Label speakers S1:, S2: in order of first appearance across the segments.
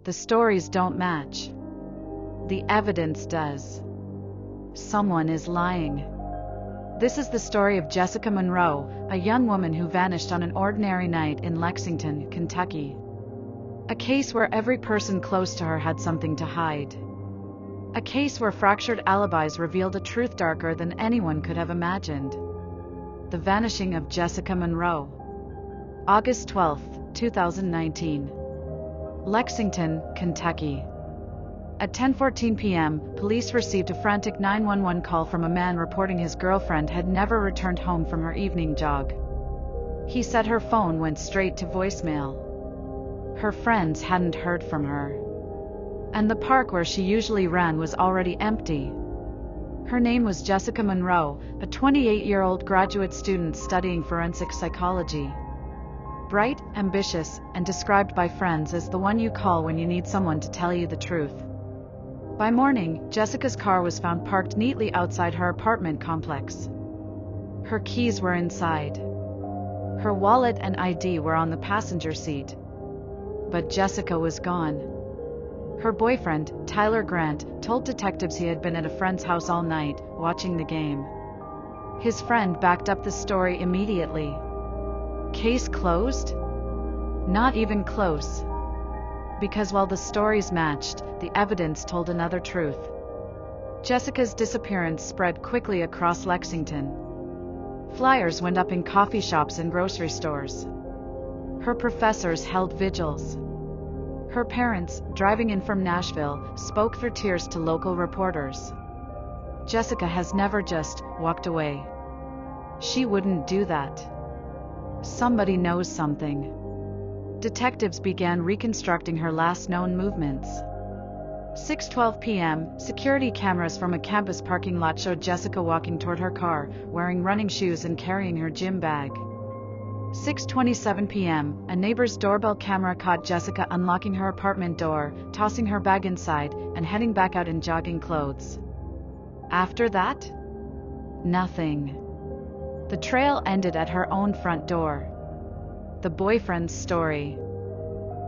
S1: The stories don't match. The evidence does. Someone is lying. This is the story of Jessica Monroe, a young woman who vanished on an ordinary night in Lexington, Kentucky. A case where every person close to her had something to hide. A case where fractured alibis revealed a truth darker than anyone could have imagined. The vanishing of Jessica Monroe. August 12, 2019. Lexington, Kentucky. At 10:14 p.m., police received a frantic 911 call from a man reporting his girlfriend had never returned home from her evening jog. He said her phone went straight to voicemail. Her friends hadn't heard from her. And the park where she usually ran was already empty. Her name was Jessica Monroe, a 28-year-old graduate student studying forensic psychology. Bright, ambitious, and described by friends as the one you call when you need someone to tell you the truth. By morning, Jessica's car was found parked neatly outside her apartment complex. Her keys were inside. Her wallet and ID were on the passenger seat. But Jessica was gone. Her boyfriend, Tyler Grant, told detectives he had been at a friend's house all night, watching the game. His friend backed up the story immediately. Case closed? Not even close. Because while the stories matched, the evidence told another truth. Jessica's disappearance spread quickly across Lexington. Flyers went up in coffee shops and grocery stores. Her professors held vigils. Her parents, driving in from Nashville, spoke through tears to local reporters. Jessica has never just walked away. She wouldn't do that. Somebody knows something. Detectives began reconstructing her last known movements. 6:12 p.m., security cameras from a campus parking lot showed Jessica walking toward her car, wearing running shoes and carrying her gym bag. 6:27 p.m., a neighbor's doorbell camera caught Jessica unlocking her apartment door, tossing her bag inside, and heading back out in jogging clothes. After that? Nothing. The trail ended at her own front door. The boyfriend's story.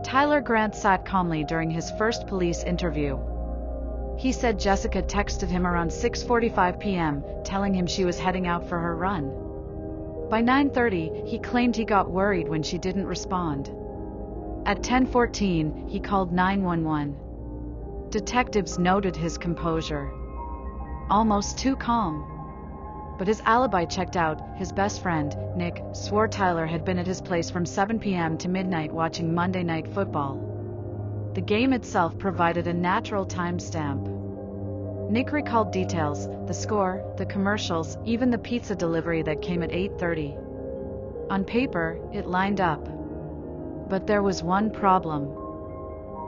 S1: Tyler Grant sat calmly during his first police interview. He said Jessica texted him around 6:45 p.m., telling him she was heading out for her run. By 9:30, he claimed he got worried when she didn't respond. At 10:14, he called 911. Detectives noted his composure. Almost too calm. But his alibi checked out. His best friend, Nick, swore Tyler had been at his place from 7 p.m. to midnight watching Monday Night Football. The game itself provided a natural timestamp. Nick recalled details, the score, the commercials, even the pizza delivery that came at 8:30. On paper, it lined up. But there was one problem.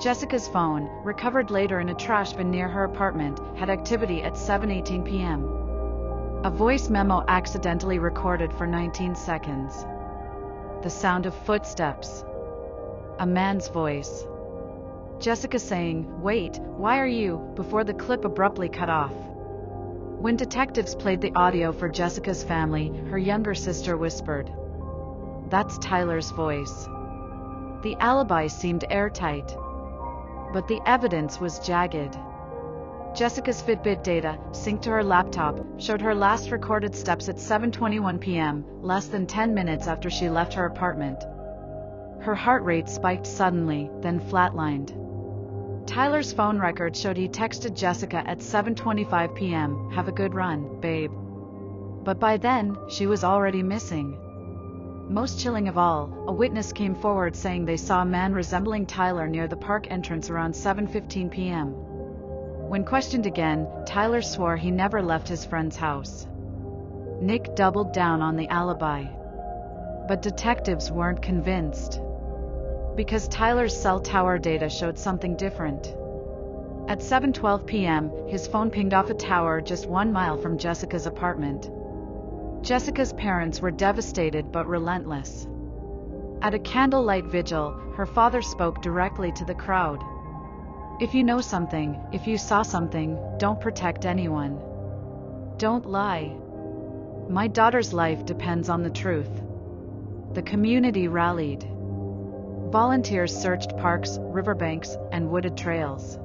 S1: Jessica's phone, recovered later in a trash bin near her apartment, had activity at 7:18 p.m. A voice memo accidentally recorded for 19 seconds. The sound of footsteps. A man's voice. Jessica saying, "Wait, why are you?" before the clip abruptly cut off. When detectives played the audio for Jessica's family, her younger sister whispered, "That's Tyler's voice." The alibi seemed airtight. But the evidence was jagged. Jessica's Fitbit data, synced to her laptop, showed her last recorded steps at 7:21 p.m., less than 10 minutes after she left her apartment. Her heart rate spiked suddenly, then flatlined. Tyler's phone record showed he texted Jessica at 7:25 p.m., "Have a good run, babe." But by then, she was already missing. Most chilling of all, a witness came forward saying they saw a man resembling Tyler near the park entrance around 7:15 p.m. When questioned again, Tyler swore he never left his friend's house. Nick doubled down on the alibi. But detectives weren't convinced. Because Tyler's cell tower data showed something different. At 7:12 p.m., his phone pinged off a tower just 1 mile from Jessica's apartment. Jessica's parents were devastated but relentless. At a candlelight vigil, her father spoke directly to the crowd. "If you know something, if you saw something, don't protect anyone. Don't lie. My daughter's life depends on the truth." The community rallied. Volunteers searched parks, riverbanks, and wooded trails.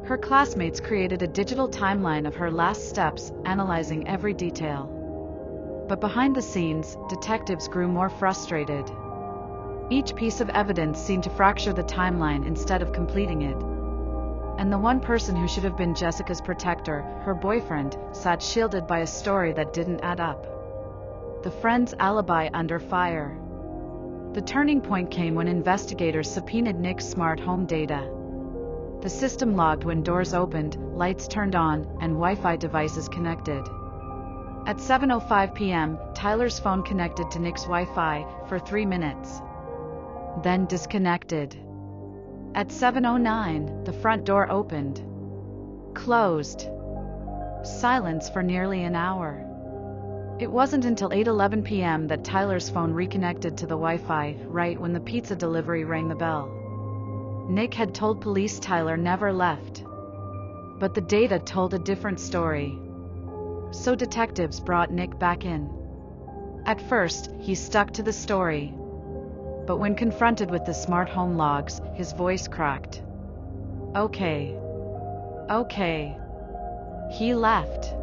S1: Her classmates created a digital timeline of her last steps, analyzing every detail. But behind the scenes, detectives grew more frustrated. Each piece of evidence seemed to fracture the timeline instead of completing it. And the one person who should have been Jessica's protector, her boyfriend, sat shielded by a story that didn't add up. The friend's alibi under fire. The turning point came when investigators subpoenaed Nick's smart home data. The system logged when doors opened, lights turned on, and Wi-Fi devices connected. At 7:05 p.m., Tyler's phone connected to Nick's Wi-Fi for 3 minutes. Then disconnected. At 7:09, the front door opened. Closed. Silence for nearly an hour. It wasn't until 8:11 p.m. that Tyler's phone reconnected to the Wi-Fi, right when the pizza delivery rang the bell. Nick had told police Tyler never left. But the data told a different story. So detectives brought Nick back in. At first, he stuck to the story. But when confronted with the smart home logs, his voice cracked. Okay. He left.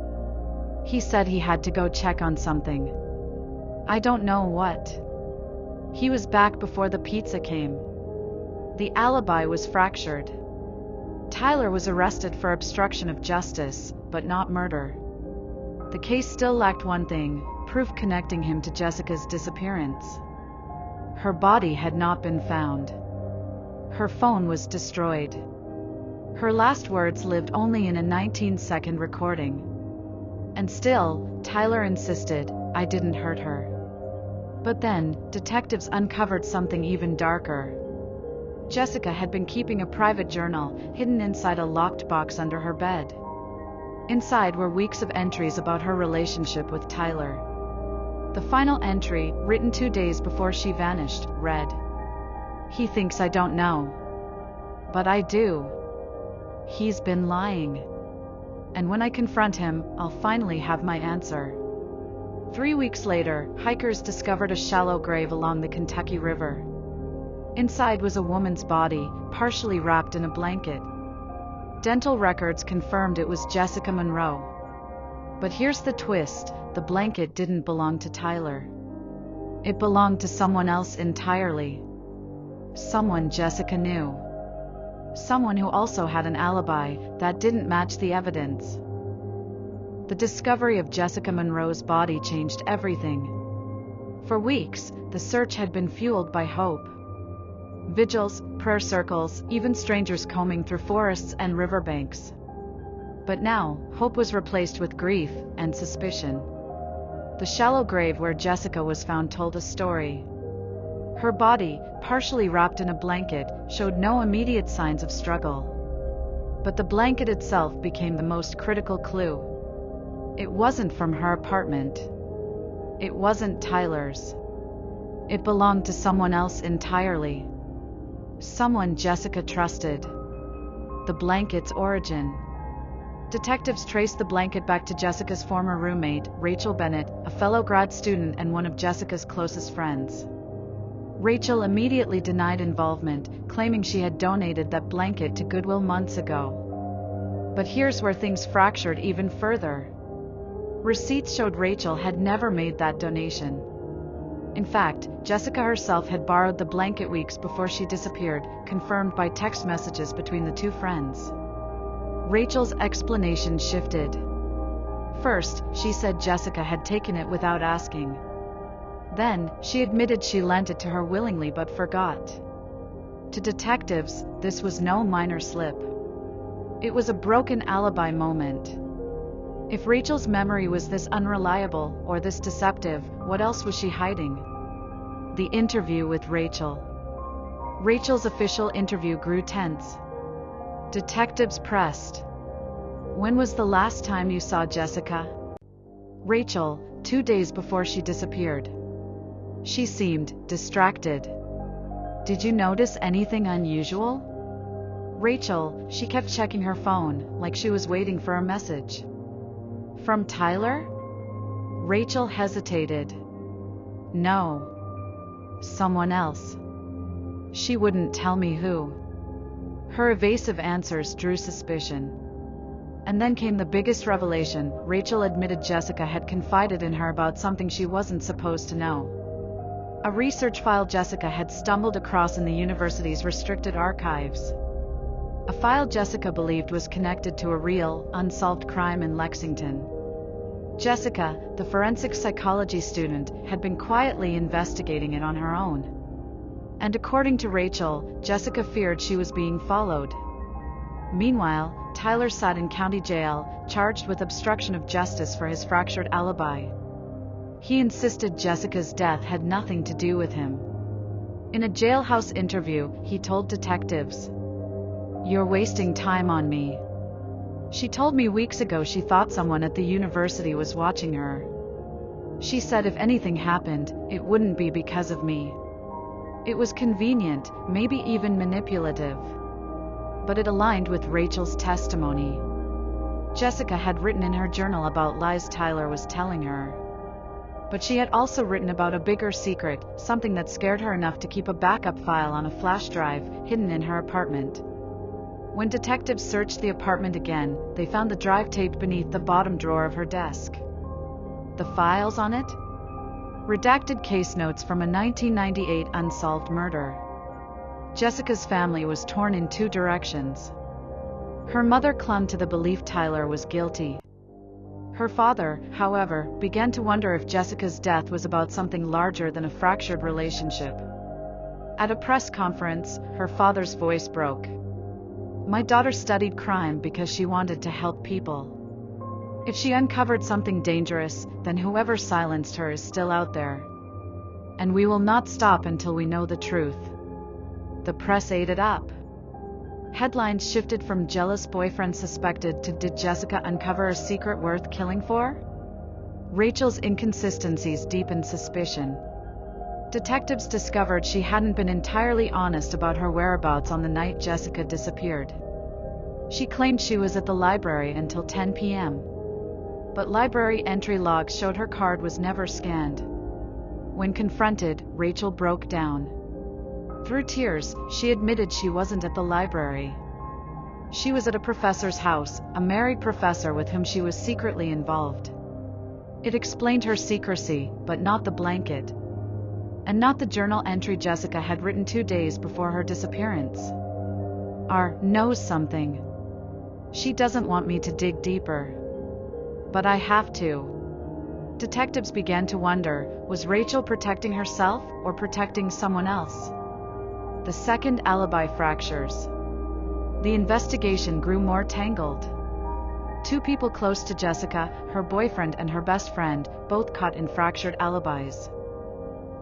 S1: He said he had to go check on something. I don't know what. He was back before the pizza came. The alibi was fractured. Tyler was arrested for obstruction of justice, but not murder. The case still lacked one thing: proof connecting him to Jessica's disappearance. Her body had not been found. Her phone was destroyed. Her last words lived only in a 19-second recording. And still, Tyler insisted, I didn't hurt her. But then, detectives uncovered something even darker. Jessica had been keeping a private journal, hidden inside a locked box under her bed. Inside were weeks of entries about her relationship with Tyler. The final entry, written 2 days before she vanished, read, He thinks I don't know. But I do. He's been lying. And when I confront him, I'll finally have my answer. 3 weeks later, hikers discovered a shallow grave along the Kentucky River. Inside was a woman's body, partially wrapped in a blanket. Dental records confirmed it was Jessica Monroe. But here's the twist: the blanket didn't belong to Tyler. It belonged to someone else entirely. Someone Jessica knew. Someone who also had an alibi that didn't match the evidence. The discovery of Jessica Monroe's body changed everything. For weeks, the search had been fueled by hope. Vigils, prayer circles, even strangers combing through forests and riverbanks. But now, hope was replaced with grief and suspicion. The shallow grave where Jessica was found told a story. Her body, partially wrapped in a blanket, showed no immediate signs of struggle. But the blanket itself became the most critical clue. It wasn't from her apartment. It wasn't Tyler's. It belonged to someone else entirely. Someone Jessica trusted. The blanket's origin. Detectives traced the blanket back to Jessica's former roommate, Rachel Bennett, a fellow grad student and one of Jessica's closest friends. Rachel immediately denied involvement, claiming she had donated that blanket to Goodwill months ago. But here's where things fractured even further. Receipts showed Rachel had never made that donation. In fact, Jessica herself had borrowed the blanket weeks before she disappeared, confirmed by text messages between the two friends. Rachel's explanation shifted. First, she said Jessica had taken it without asking. Then, she admitted she lent it to her willingly but forgot. To detectives, this was no minor slip. It was a broken alibi moment. If Rachel's memory was this unreliable or this deceptive, what else was she hiding? The interview with Rachel. Rachel's official interview grew tense. Detectives pressed. When was the last time you saw Jessica? Rachel, 2 days before she disappeared. She seemed distracted. Did you notice anything unusual? Rachel, she kept checking her phone, like she was waiting for a message. From Tyler? Rachel hesitated. No. Someone else. She wouldn't tell me who. Her evasive answers drew suspicion. And then came the biggest revelation. Rachel admitted Jessica had confided in her about something she wasn't supposed to know. A research file Jessica had stumbled across in the university's restricted archives. A file Jessica believed was connected to a real, unsolved crime in Lexington. Jessica, the forensic psychology student, had been quietly investigating it on her own. And according to Rachel, Jessica feared she was being followed. Meanwhile, Tyler sat in county jail, charged with obstruction of justice for his fractured alibi. He insisted Jessica's death had nothing to do with him. In a jailhouse interview, he told detectives, "You're wasting time on me. She told me weeks ago she thought someone at the university was watching her. She said if anything happened, it wouldn't be because of me. It was convenient, maybe even manipulative." But it aligned with Rachel's testimony. Jessica had written in her journal about lies Tyler was telling her. But she had also written about a bigger secret, something that scared her enough to keep a backup file on a flash drive, hidden in her apartment. When detectives searched the apartment again, they found the drive taped beneath the bottom drawer of her desk. The files on it? Redacted case notes from a 1998 unsolved murder. Jessica's family was torn in two directions. Her mother clung to the belief Tyler was guilty. Her father, however, began to wonder if Jessica's death was about something larger than a fractured relationship. At a press conference, her father's voice broke. "My daughter studied crime because she wanted to help people. If she uncovered something dangerous, then whoever silenced her is still out there. And we will not stop until we know the truth." The press ate it up. Headlines shifted from "jealous boyfriend suspected" to "did Jessica uncover a secret worth killing for?" Rachel's inconsistencies deepened suspicion. Detectives discovered she hadn't been entirely honest about her whereabouts on the night Jessica disappeared. She claimed she was at the library until 10 p.m. But library entry logs showed her card was never scanned. When confronted, Rachel broke down. Through tears, she admitted she wasn't at the library. She was at a professor's house, a married professor with whom she was secretly involved. It explained her secrecy, but not the blanket. And not the journal entry Jessica had written 2 days before her disappearance. R knows something. She doesn't want me to dig deeper. But I have to. Detectives began to wonder, was Rachel protecting herself or protecting someone else? The second alibi fractures. The investigation grew more tangled. 2 people close to Jessica, her boyfriend and her best friend, both caught in fractured alibis.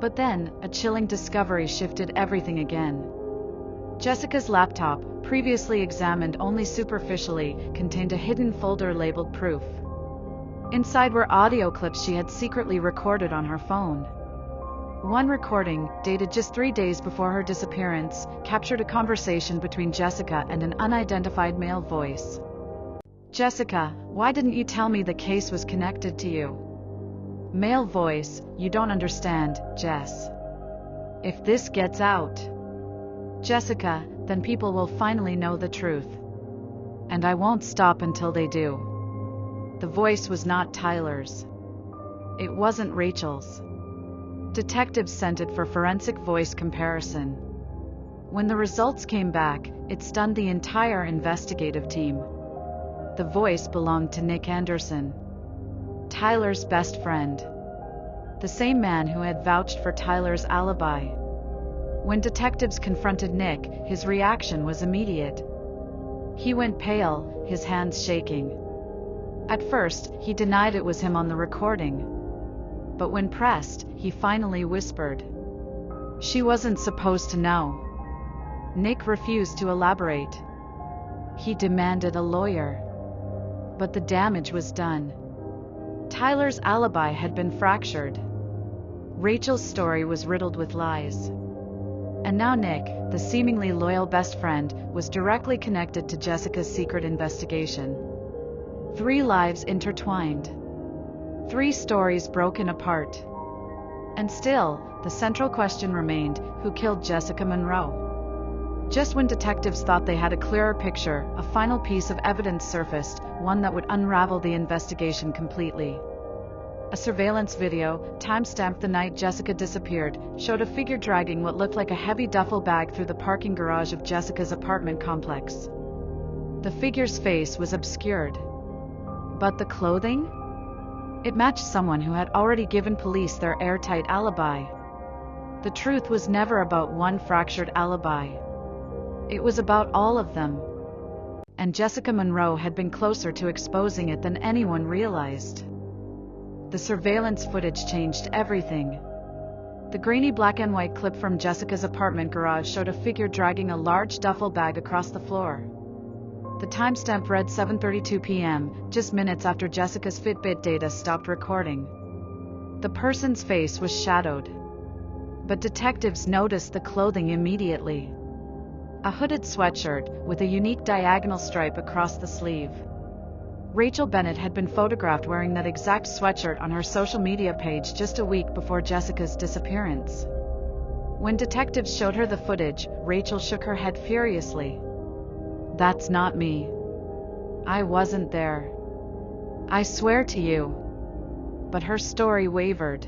S1: But then, a chilling discovery shifted everything again. Jessica's laptop, previously examined only superficially, contained a hidden folder labeled proof. Inside were audio clips she had secretly recorded on her phone. One recording, dated just 3 days before her disappearance, captured a conversation between Jessica and an unidentified male voice. "Jessica, why didn't you tell me the case was connected to you?" Male voice, "You don't understand, Jess. If this gets out, Jessica, then people will finally know the truth. And I won't stop until they do." The voice was not Tyler's. It wasn't Rachel's. Detectives sent it for forensic voice comparison. When the results came back, it stunned the entire investigative team. The voice belonged to Nick Anderson, Tyler's best friend. The same man who had vouched for Tyler's alibi. When detectives confronted Nick, his reaction was immediate. He went pale, his hands shaking. At first, he denied it was him on the recording. But when pressed, he finally whispered, "She wasn't supposed to know." Nick refused to elaborate. He demanded a lawyer. But the damage was done. Tyler's alibi had been fractured. Rachel's story was riddled with lies. And now Nick, the seemingly loyal best friend, was directly connected to Jessica's secret investigation. 3 lives intertwined. 3 stories broken apart. And still, the central question remained, who killed Jessica Monroe? Just when detectives thought they had a clearer picture, a final piece of evidence surfaced, one that would unravel the investigation completely. A surveillance video, time-stamped the night Jessica disappeared, showed a figure dragging what looked like a heavy duffel bag through the parking garage of Jessica's apartment complex. The figure's face was obscured. But the clothing? It matched someone who had already given police their airtight alibi. The truth was never about one fractured alibi. It was about all of them. And Jessica Monroe had been closer to exposing it than anyone realized. The surveillance footage changed everything. The grainy black and white clip from Jessica's apartment garage showed a figure dragging a large duffel bag across the floor. The timestamp read 7:32 p.m., just minutes after Jessica's Fitbit data stopped recording. The person's face was shadowed. But detectives noticed the clothing immediately. A hooded sweatshirt, with a unique diagonal stripe across the sleeve. Rachel Bennett had been photographed wearing that exact sweatshirt on her social media page just a week before Jessica's disappearance. When detectives showed her the footage, Rachel shook her head furiously. "That's not me. I wasn't there. I swear to you." But her story wavered.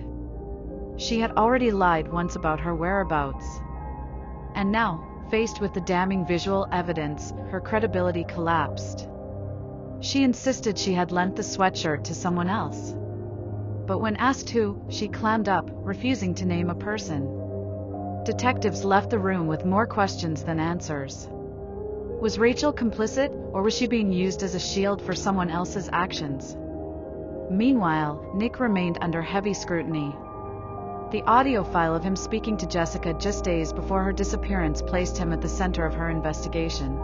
S1: She had already lied once about her whereabouts. And now, faced with the damning visual evidence, her credibility collapsed. She insisted she had lent the sweatshirt to someone else. But when asked who, she clammed up, refusing to name a person. Detectives left the room with more questions than answers. Was Rachel complicit, or was she being used as a shield for someone else's actions? Meanwhile, Nick remained under heavy scrutiny. The audio file of him speaking to Jessica just days before her disappearance placed him at the center of her investigation.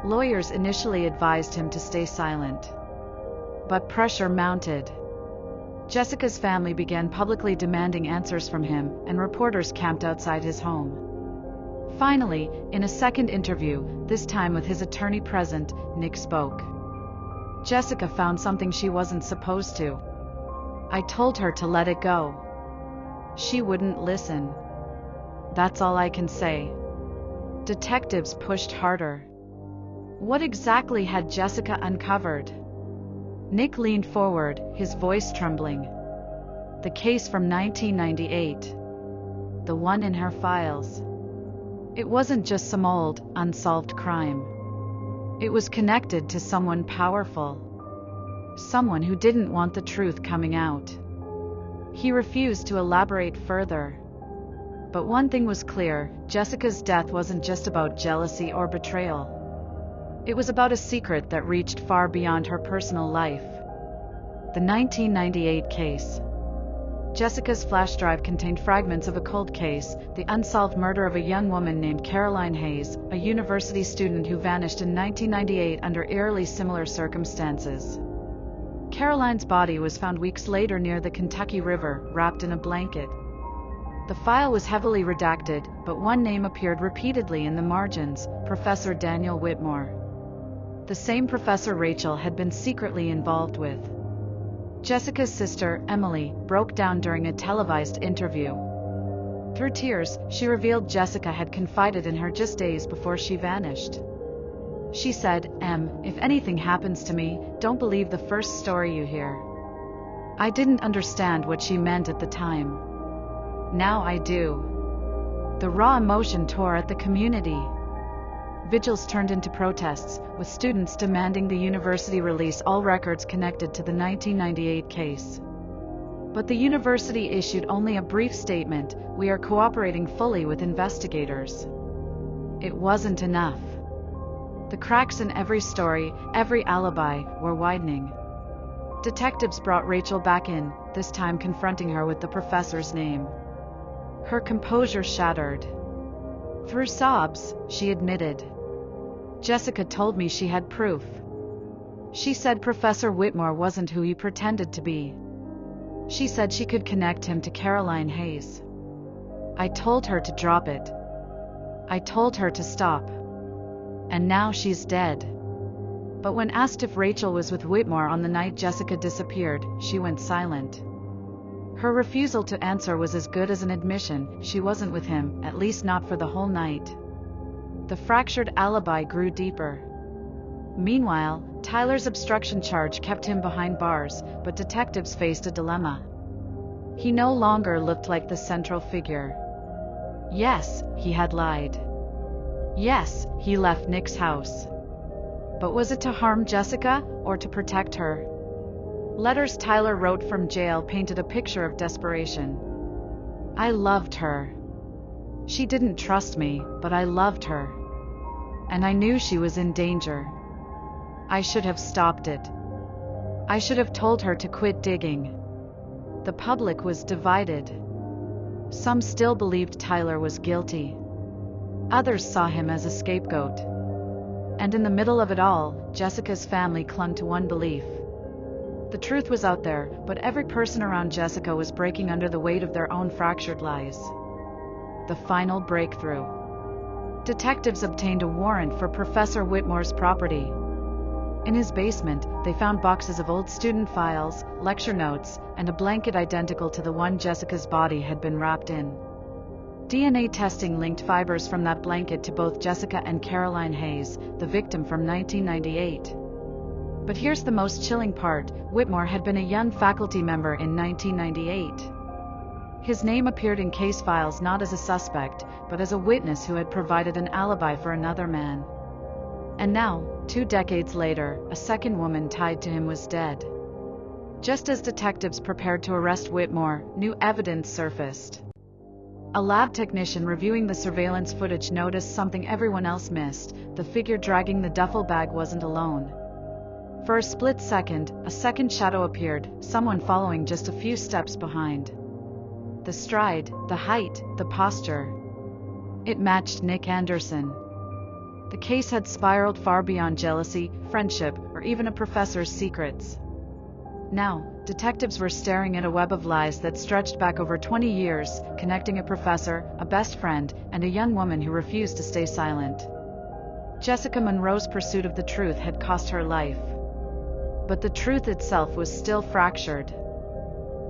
S1: Lawyers initially advised him to stay silent. But pressure mounted. Jessica's family began publicly demanding answers from him, and reporters camped outside his home. Finally, in a second interview, this time with his attorney present, Nick spoke. Jessica found something she wasn't supposed to. I told her to let it go. She wouldn't listen. That's all I can say. Detectives pushed harder. What exactly had Jessica uncovered? Nick leaned forward, his voice trembling. The case from 1998. The one in her files. It wasn't just some old, unsolved crime. It was connected to someone powerful. Someone who didn't want the truth coming out. He refused to elaborate further. But one thing was clear, Jessica's death wasn't just about jealousy or betrayal. It was about a secret that reached far beyond her personal life. The 1998 case. Jessica's flash drive contained fragments of a cold case, the unsolved murder of a young woman named Caroline Hayes, a university student who vanished in 1998 under eerily similar circumstances. Caroline's body was found weeks later near the Kentucky River, wrapped in a blanket. The file was heavily redacted, but one name appeared repeatedly in the margins: Professor Daniel Whitmore. The same professor Rachel had been secretly involved with. Jessica's sister, Emily, broke down during a televised interview. Through tears, she revealed Jessica had confided in her just days before she vanished. She said, if anything happens to me, don't believe the first story you hear." I didn't understand what she meant at the time. Now I do. The raw emotion tore at the community. Vigils turned into protests, with students demanding the university release all records connected to the 1998 case. But the university issued only a brief statement: "We are cooperating fully with investigators." It wasn't enough. The cracks in every story, every alibi, were widening. Detectives brought Rachel back in, this time confronting her with the professor's name. Her composure shattered. Through sobs, she admitted, "Jessica told me she had proof. She said Professor Whitmore wasn't who he pretended to be. She said she could connect him to Caroline Hayes. I told her to drop it. I told her to stop. And now she's dead." But when asked if Rachel was with Whitmore on the night Jessica disappeared, she went silent. Her refusal to answer was as good as an admission: she wasn't with him, at least not for the whole night. The fractured alibi grew deeper. Meanwhile, Tyler's obstruction charge kept him behind bars, but detectives faced a dilemma. He no longer looked like the central figure. Yes, he had lied. Yes, he left Nick's house. But was it to harm Jessica, or to protect her? Letters Tyler wrote from jail painted a picture of desperation. I loved her. She didn't trust me, but I loved her. And I knew she was in danger. I should have stopped it. I should have told her to quit digging. The public was divided. Some still believed Tyler was guilty. Others saw him as a scapegoat. And in the middle of it all, Jessica's family clung to one belief. The truth was out there, but every person around Jessica was breaking under the weight of their own fractured lies. The final breakthrough. Detectives obtained a warrant for Professor Whitmore's property. In his basement, they found boxes of old student files, lecture notes, and a blanket identical to the one Jessica's body had been wrapped in. DNA testing linked fibers from that blanket to both Jessica and Caroline Hayes, the victim from 1998. But here's the most chilling part: Whitmore had been a young faculty member in 1998. His name appeared in case files not as a suspect, but as a witness who had provided an alibi for another man. And now, 2 decades later, a second woman tied to him was dead. Just as detectives prepared to arrest Whitmore, new evidence surfaced. A lab technician reviewing the surveillance footage noticed something everyone else missed: the figure dragging the duffel bag wasn't alone. For a split second, a second shadow appeared, someone following just a few steps behind. The stride, the height, the posture. It matched Nick Anderson. The case had spiraled far beyond jealousy, friendship, or even a professor's secrets. Now, detectives were staring at a web of lies that stretched back over 20 years, connecting a professor, a best friend, and a young woman who refused to stay silent. Jessica Monroe's pursuit of the truth had cost her life. But the truth itself was still fractured.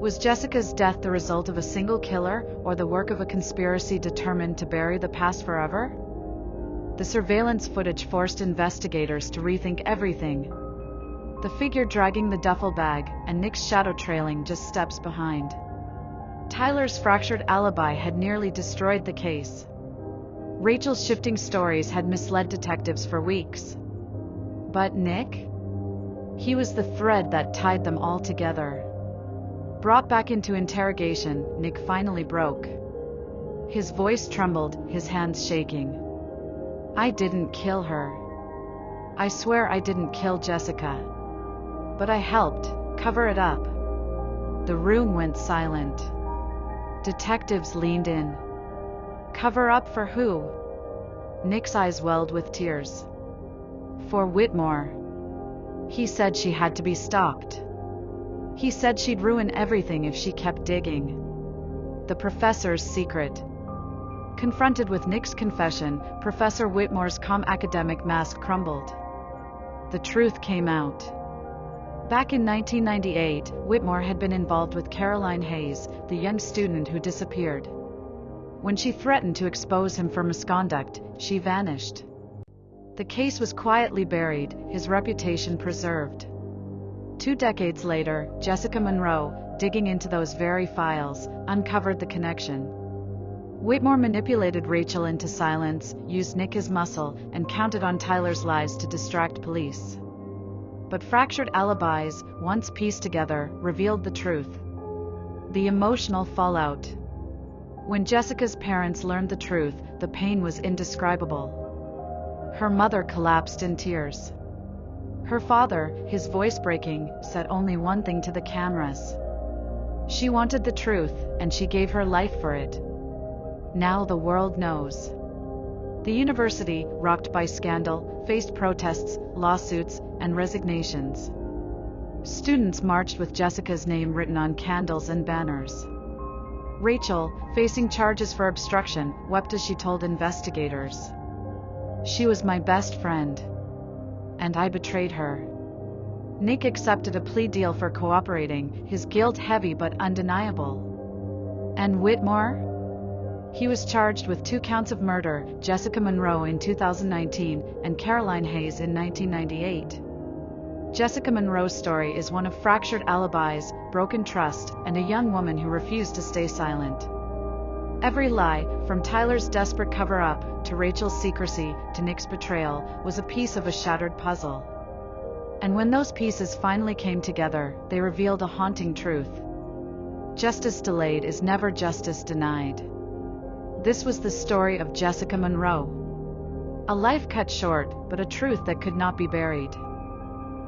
S1: Was Jessica's death the result of a single killer, or the work of a conspiracy determined to bury the past forever? The surveillance footage forced investigators to rethink everything. The figure dragging the duffel bag, and Nick's shadow trailing just steps behind. Tyler's fractured alibi had nearly destroyed the case. Rachel's shifting stories had misled detectives for weeks. But Nick? He was the thread that tied them all together. Brought back into interrogation, Nick finally broke. His voice trembled, his hands shaking. I didn't kill her. I swear I didn't kill Jessica. But I helped cover it up. The room went silent. Detectives leaned in. Cover up for who? Nick's eyes welled with tears. For Whitmore. He said she had to be stopped. He said she'd ruin everything if she kept digging. The professor's secret. Confronted with Nick's confession, Professor Whitmore's calm academic mask crumbled. The truth came out. Back in 1998, Whitmore had been involved with Caroline Hayes, the young student who disappeared. When she threatened to expose him for misconduct, she vanished. The case was quietly buried, his reputation preserved. 2 decades later, Jessica Monroe, digging into those very files, uncovered the connection. Whitmore manipulated Rachel into silence, used Nick as muscle, and counted on Tyler's lies to distract police. But fractured alibis, once pieced together, revealed the truth. The emotional fallout. When Jessica's parents learned the truth, the pain was indescribable. Her mother collapsed in tears. Her father, his voice breaking, said only one thing to the cameras. She wanted the truth, and she gave her life for it. Now the world knows. The university, rocked by scandal, faced protests, lawsuits, and resignations. Students marched with Jessica's name written on candles and banners. Rachel, facing charges for obstruction, wept as she told investigators. She was my best friend. And I betrayed her. Nick accepted a plea deal for cooperating, his guilt heavy but undeniable. And Whitmore? He was charged with 2 counts of murder, Jessica Monroe in 2019 and Caroline Hayes in 1998. Jessica Monroe's story is one of fractured alibis, broken trust, and a young woman who refused to stay silent. Every lie, from Tyler's desperate cover-up, to Rachel's secrecy, to Nick's betrayal, was a piece of a shattered puzzle. And when those pieces finally came together, they revealed a haunting truth. Justice delayed is never justice denied. This was the story of Jessica Monroe. A life cut short, but a truth that could not be buried.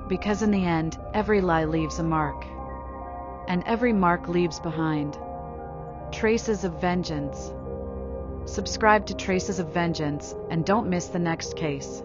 S1: Because in the end, every lie leaves a mark. And every mark leaves behind traces of vengeance. Subscribe to Traces of Vengeance, and don't miss the next case.